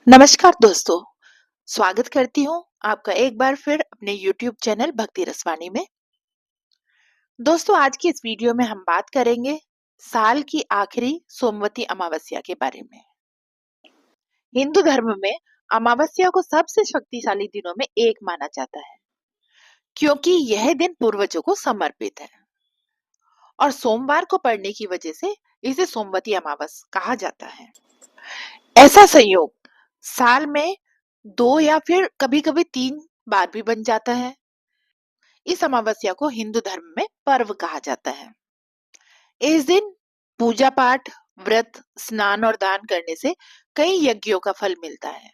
नमस्कार दोस्तों, स्वागत करती हूँ आपका एक बार फिर अपने YouTube चैनल भक्ति रसवानी में। दोस्तों, आज की इस वीडियो में हम बात करेंगे साल की आखिरी सोमवती अमावस्या के बारे में। हिंदू धर्म में अमावस्या को सबसे शक्तिशाली दिनों में एक माना जाता है, क्योंकि यह दिन पूर्वजों को समर्पित है और सोमवार को पड़ने की वजह से इसे सोमवती अमावस कहा जाता है। ऐसा संयोग साल में 2 या फिर कभी-कभी 3 बार भी बन जाता है। इस अमावस्या को हिंदू धर्म में पर्व कहा जाता है। इस दिन पूजा पाठ, व्रत, स्नान और दान करने से कई यज्ञों का फल मिलता है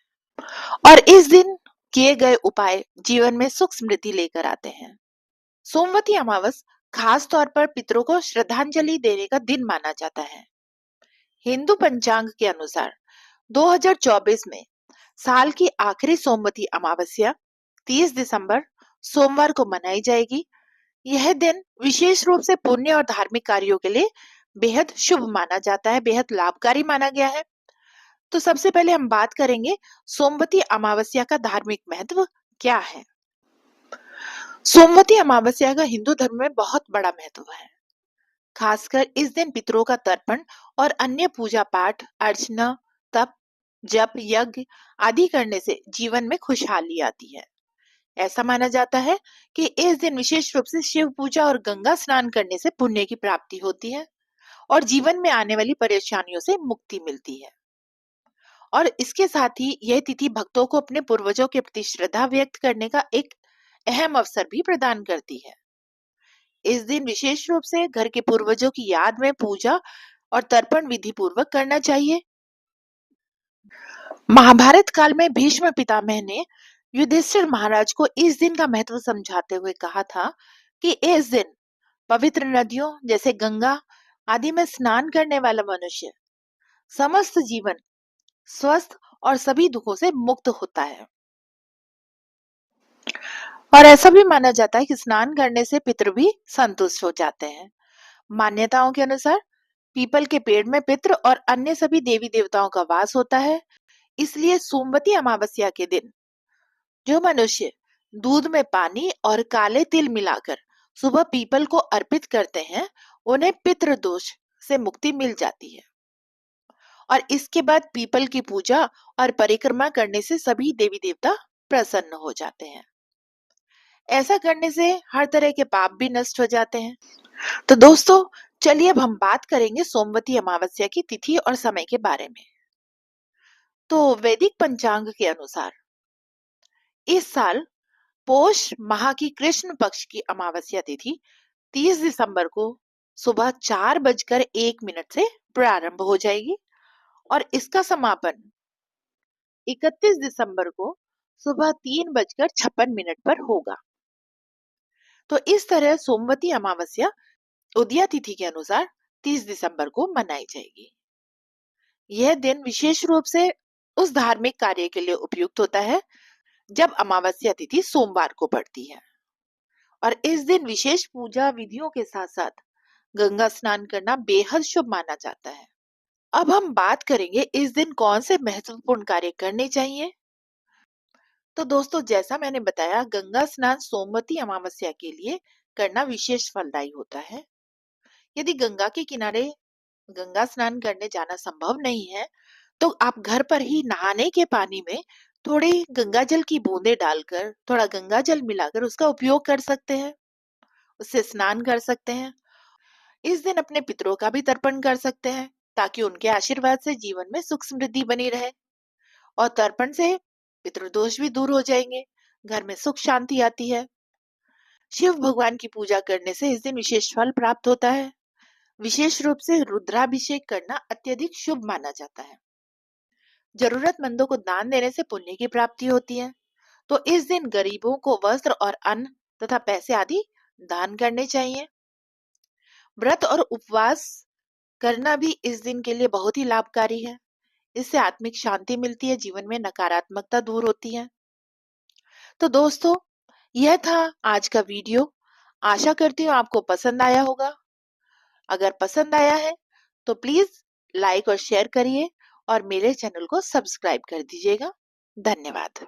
और इस दिन किए गए उपाय जीवन में सुख समृद्धि लेकर आते हैं। सोमवती अमावस खास तौर पर पितरों को श्रद्धांजलि देने का दिन माना जाता है। हिंदू पंचांग के अनुसार 2024 में साल की आखिरी सोमवती अमावस्या 30 दिसंबर सोमवार को मनाई जाएगी। यह दिन विशेष रूप से पुण्य और धार्मिक कार्यों के लिए बेहद शुभ माना जाता है, बेहद लाभकारी माना गया है। तो सबसे पहले हम बात करेंगे सोमवती अमावस्या का धार्मिक महत्व क्या है। सोमवती अमावस्या का हिंदू धर्म में बहुत बड़ा महत्व है। खासकर इस दिन पितरों का तर्पण और अन्य पूजा पाठ, अर्चना, तप, जप, यज्ञ आदि करने से जीवन में खुशहाली आती है। ऐसा माना जाता है कि इस दिन विशेष रूप से शिव पूजा और गंगा स्नान करने से पुण्य की प्राप्ति होती है और जीवन में आने वाली परेशानियों से मुक्ति मिलती है। और इसके साथ ही यह तिथि भक्तों को अपने पूर्वजों के प्रति श्रद्धा व्यक्त करने का एक अहम अवसर भी प्रदान करती है। इस दिन विशेष रूप से घर के पूर्वजों की याद में पूजा और तर्पण विधि पूर्वक करना चाहिए। महाभारत काल में भीष्म पितामह ने युधिष्ठिर महाराज को इस दिन का महत्व समझाते हुए कहा था कि इस दिन पवित्र नदियों जैसे गंगा आदि में स्नान करने वाला मनुष्य समस्त जीवन स्वस्थ और सभी दुखों से मुक्त होता है। और ऐसा भी माना जाता है कि स्नान करने से पितृ भी संतुष्ट हो जाते हैं। मान्यताओं के अनुसार पीपल के पेड़ में पितृ और अन्य सभी देवी देवताओं का वास होता है। इसलिए सोमवती अमावस्या के दिन जो मनुष्य दूध में पानी और काले तिल मिलाकर सुबह पीपल को अर्पित करते हैं, उन्हें पितृ दोष से मुक्ति मिल जाती है और इसके बाद पीपल की पूजा और परिक्रमा करने से सभी देवी देवता प्रसन्न हो जाते हैं। ऐसा करने से हर तरह के पाप भी नष्ट हो जाते हैं। तो दोस्तों, चलिए अब हम बात करेंगे सोमवती अमावस्या की तिथि और समय के बारे में। तो वैदिक पंचांग के अनुसार इस साल पोष माह की कृष्ण पक्ष की अमावस्या तिथि 30 दिसंबर को सुबह 4:01 से प्रारंभ हो जाएगी और इसका समापन 31 दिसंबर को सुबह 3:56 पर होगा। तो इस तरह सोमवती अमावस्या उदया तिथि के अनुसार 30 दिसंबर को मनाई जाएगी। यह दिन विशेष रूप से उस धार्मिक कार्य के लिए उपयुक्त होता है जब अमावस्या तिथि सोमवार को पड़ती है और इस दिन विशेष पूजा विधियों के साथ साथ गंगा स्नान करना बेहद शुभ माना जाता है। अब हम बात करेंगे इस दिन कौन से महत्वपूर्ण कार्य करने चाहिए। तो दोस्तों, जैसा मैंने बताया, गंगा स्नान सोमवती अमावस्या के लिए करना विशेष फलदायी होता है। यदि गंगा के किनारे गंगा स्नान करने जाना संभव नहीं है, तो आप घर पर ही नहाने के पानी में थोड़ी गंगा जल की बूंदें डालकर, थोड़ा गंगा जल मिलाकर उसका उपयोग कर सकते हैं, उससे स्नान कर सकते हैं। इस दिन अपने पितरों का भी तर्पण कर सकते हैं ताकि उनके आशीर्वाद से जीवन में सुख समृद्धि बनी रहे और तर्पण से पितृदोष भी दूर हो जाएंगे, घर में सुख शांति आती है। शिव भगवान की पूजा करने से इस दिन विशेष फल प्राप्त होता है। विशेष रूप से रुद्राभिषेक करना अत्यधिक शुभ माना जाता है। जरूरतमंदों को दान देने से पुण्य की प्राप्ति होती है। तो इस दिन गरीबों को वस्त्र और अन्न तथा पैसे आदि दान करने चाहिए। व्रत और उपवास करना भी इस दिन के लिए बहुत ही लाभकारी है। इससे आत्मिक शांति मिलती है, जीवन में नकारात्मकता दूर होती है। तो दोस्तों, यह था आज का वीडियो। आशा करती हूँ आपको पसंद आया होगा। अगर पसंद आया है तो प्लीज लाइक और शेयर करिए और मेरे चैनल को सब्सक्राइब कर दीजिएगा। धन्यवाद।